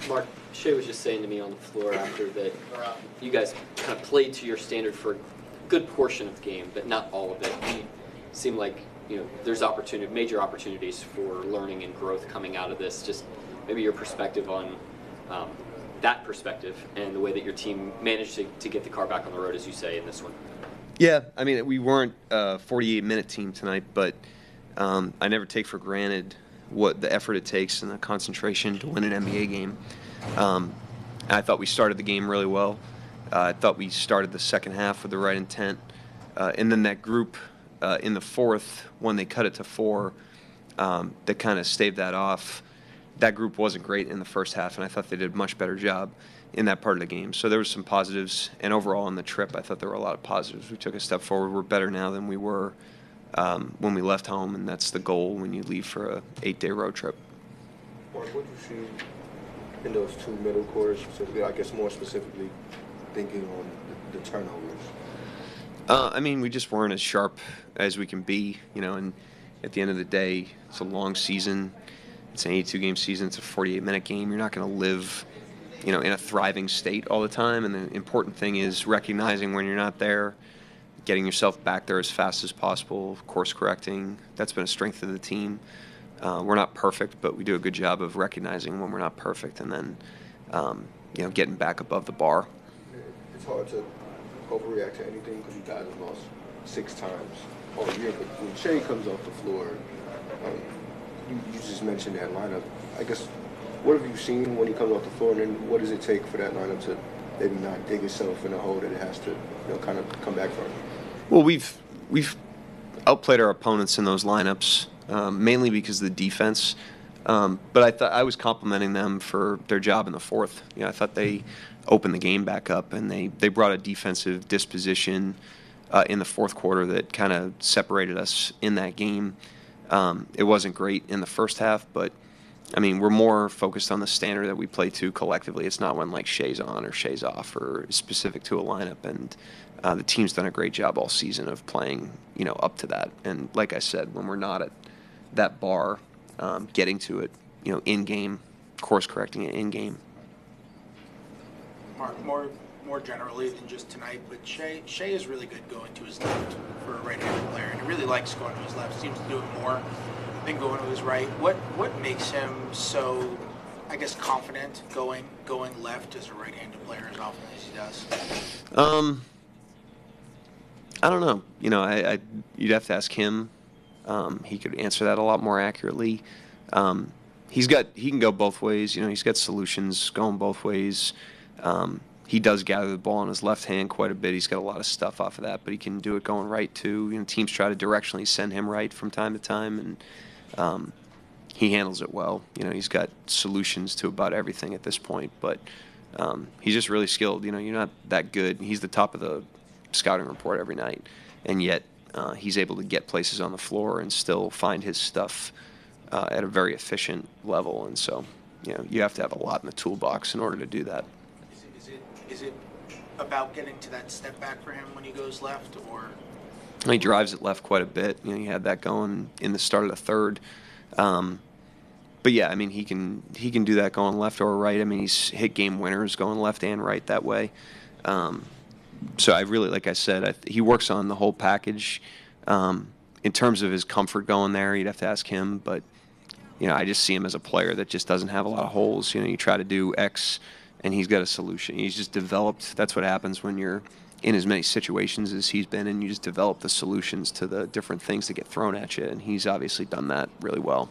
Mark, Shea was just saying to me on the floor after that you guys kind of played to your standard for a good portion of the game, but not all of it. And it seemed like there's major opportunities for learning and growth coming out of this. Just maybe your perspective on that perspective and the way that your team managed to get the car back on the road, as you say, in this one. Yeah, I mean, we weren't a 48-minute team tonight, but I never take for granted what the effort it takes and the concentration to win an NBA game. I thought we started the game really well. I thought we started the second half with the right intent. And then that group in the fourth, when they cut it to 4, that kind of staved that off. That group wasn't great in the first half, and I thought they did a much better job in that part of the game. So there was some positives, and overall on the trip, I thought there were a lot of positives. We took a step forward. We're better now than we were when we left home, and that's the goal when you leave for a 8-day road trip. Mark, what did you see in those 2 middle quarters, specifically, I guess more specifically thinking on the turnovers? I mean, we just weren't as sharp as we can be, and at the end of the day, it's a long season. It's an 82-game season. It's a 48-minute game. You're not going to live, in a thriving state all the time. And the important thing is recognizing when you're not there, getting yourself back there as fast as possible, course correcting. That's been a strength of the team. We're not perfect, but we do a good job of recognizing when we're not perfect and then, getting back above the bar. It's hard to overreact to anything because you guys have lost 6 times all year. But when Shea comes off the floor, you just mentioned that lineup. I guess, what have you seen when he comes off the floor, and then what does it take for that lineup to maybe not dig itself in a hole that it has to, kind of come back from? Well, we've outplayed our opponents in those lineups, mainly because of the defense. But I was complimenting them for their job in the fourth. I thought they opened the game back up, and they brought a defensive disposition in the fourth quarter that kind of separated us in that game. It wasn't great in the first half, but I mean, we're more focused on the standard that we play to collectively. It's not when Shea's on or Shea's off or specific to a lineup. And the team's done a great job all season of playing, up to that. And like I said, when we're not at that bar, getting to it, in game, course correcting it in game. Mark, more generally than just tonight, but Shea is really good going to his left for a right-handed player, and he really likes going to his left. Seems to do it more than going to his right. What makes him so, I guess, confident going left as a right-handed player as often as he does? I don't know. You'd have to ask him. He could answer that a lot more accurately. He can go both ways. He's got solutions going both ways. He does gather the ball in his left hand quite a bit. He's got a lot of stuff off of that, but he can do it going right too. Teams try to directionally send him right from time to time, and he handles it well. He's got solutions to about everything at this point, but he's just really skilled. You're not that good. He's the top of the scouting report every night, and yet he's able to get places on the floor and still find his stuff at a very efficient level. And so, you have to have a lot in the toolbox in order to do that. Is it about getting to that step back for him when he goes left, or? He drives it left quite a bit. He had that going in the start of the third. But yeah, I mean, he can do that going left or right. I mean, he's hit game winners going left and right that way. So I really, like I said, he works on the whole package. In terms of his comfort going there, you'd have to ask him. But I just see him as a player that just doesn't have a lot of holes. You try to do X, and he's got a solution. He's just developed. That's what happens when you're in as many situations as he's been in. You just develop the solutions to the different things that get thrown at you, and he's obviously done that really well.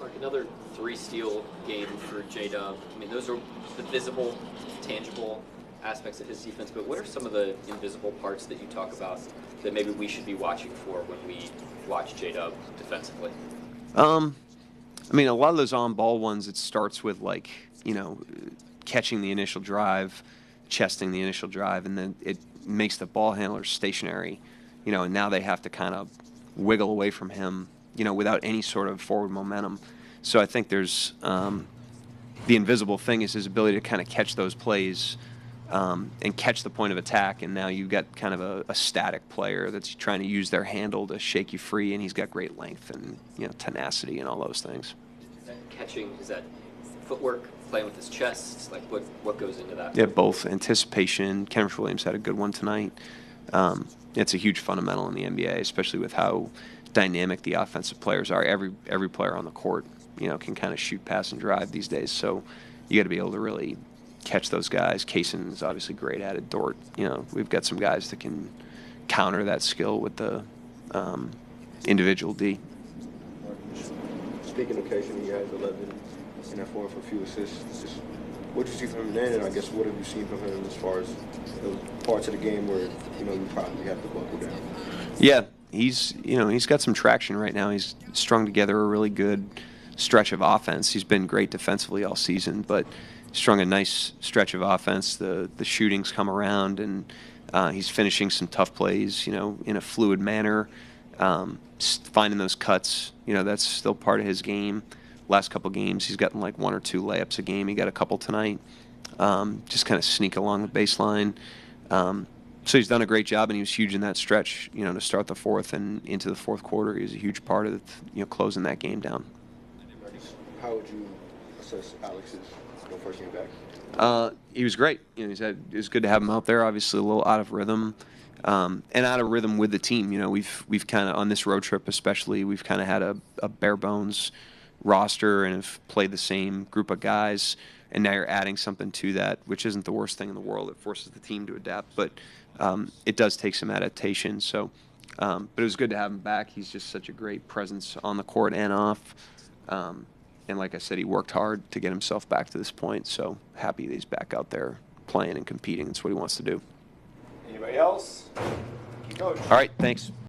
Mark, another 3-steal game for J-Dub. I mean, those are the visible, tangible aspects of his defense, but what are some of the invisible parts that you talk about that maybe we should be watching for when we watch J-Dub defensively? I mean, a lot of those on-ball ones, it starts with, catching the initial drive, chesting the initial drive, and then it makes the ball handler stationary, and now they have to kind of wiggle away from him, without any sort of forward momentum. So I think there's the invisible thing is his ability to kind of catch those plays and catch the point of attack, and now you've got kind of a static player that's trying to use their handle to shake you free, and he's got great length and tenacity and all those things. Is that catching, is that footwork playing with his chest? Like, what goes into that? Yeah, both anticipation. Kenrich Williams had a good one tonight. It's a huge fundamental in the NBA, especially with how dynamic the offensive players are. Every player on the court, can kind of shoot, pass, and drive these days. So you got to be able to really catch those guys. Kaysen's obviously great at it. Dort, we've got some guys that can counter that skill with the individual D. Speaking of Kaysen, he has 11 in that form for a few assists. Just what did you see from him then, and I guess what have you seen from him as far as those parts of the game where you probably have to buckle down? Yeah, he's got some traction right now. He's strung together a really good stretch of offense. He's been great defensively all season, but strung a nice stretch of offense. The shooting's come around, and he's finishing some tough plays, in a fluid manner. Finding those cuts, that's still part of his game. Last couple games, he's gotten like 1 or 2 layups a game. He got a couple tonight. Just kind of sneak along the baseline. So he's done a great job, and he was huge in that stretch, to start the fourth and into the fourth quarter. He was a huge part of, closing that game down. How would you assess Alex's first game back? He was great. It was good to have him out there. Obviously, a little out of rhythm, and out of rhythm with the team. We've kind of, on this road trip especially, we've kind of had a bare bones roster and have played the same group of guys. And now you're adding something to that, which isn't the worst thing in the world. It forces the team to adapt, but it does take some adaptation. So, but it was good to have him back. He's just such a great presence on the court and off. And like I said, he worked hard to get himself back to this point. So happy that he's back out there playing and competing. That's what he wants to do. Anybody else? Thank you, Coach. All right, thanks.